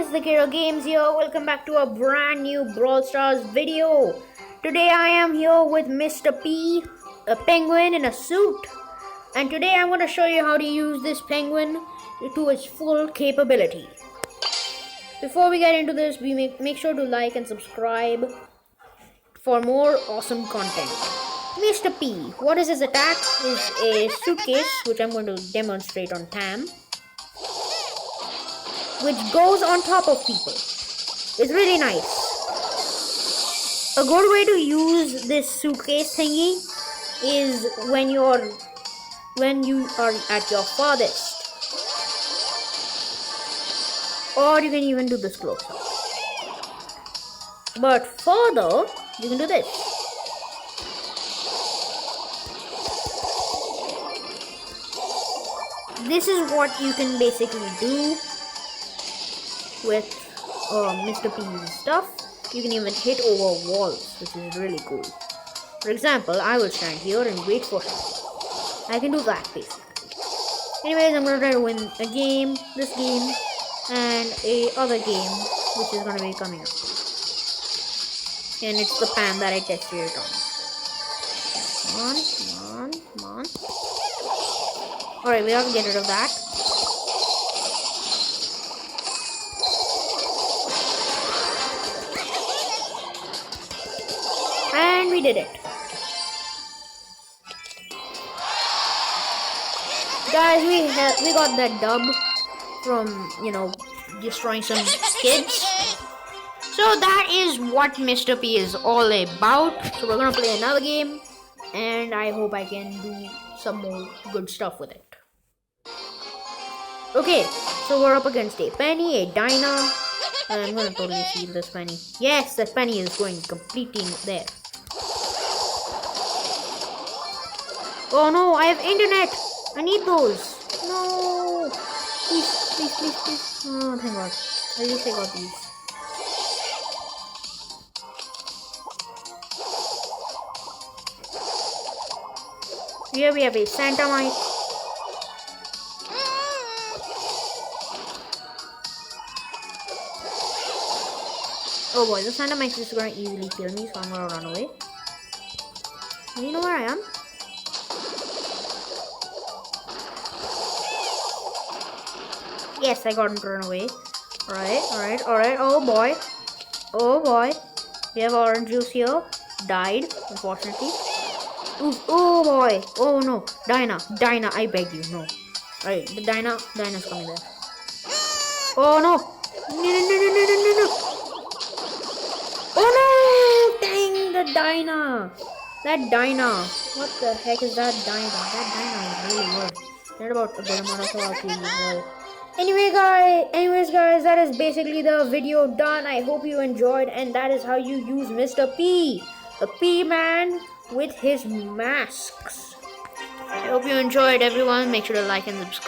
guys, the Kiro Games here. Welcome back to a brand new Brawl Stars video. Today I am here with Mr. P, a penguin in a suit. And today I'm going to show you how to use this penguin to its full capability. Before we get into this, make sure to like and subscribe for more awesome content. Mr. P, what is his attack? Is a suitcase, which I'm going to demonstrate on Tam, which goes on top of people. It's really nice. A good way to use this suitcase thingy is when you are at your farthest, or you can even do this closer. But further, you can do this. This is what you can basically do with Mr. P's stuff. You can even hit over walls, which is really cool. For example, I will stand here and wait for him. I can do that basically. Anyways, I'm gonna try to win a game, this game, and a other game, which is gonna be coming up. And it's the pan that I tested it on. Come on. Alright, we have to get rid of that. And we did it. Guys, we got that dub from, destroying some kids. So that is what Mr. P is all about. So we're gonna play another game, and I hope I can do some more good stuff with it. Okay, so we're up against a Penny, a Dinah, and I'm gonna totally steal this Penny. Yes, that Penny is going completely there. Oh no, I have internet! I need those! No! Please. Oh, thank God. At least I got these. Here we have a Santa Mite. Oh boy, the Santa Mite is going to easily kill me, so I'm going to run away. Do you know where I am? Yes, I got him to run away. Alright. Oh boy. We have orange juice here. Died, unfortunately. Ooh, oh boy. Oh no. Dinah, I beg you, no. Alright, the Dinah's coming there. Oh no. No. Oh no! Dang, the Dinah. That Dinah. What the heck is that Dinah? That Dinah is really good. Not about a good amount of health as well. Anyways guys, that is basically the video done. I hope you enjoyed, and that is how you use Mr. P, the P-Man with his masks. I hope you enjoyed, everyone. Make sure to like and subscribe.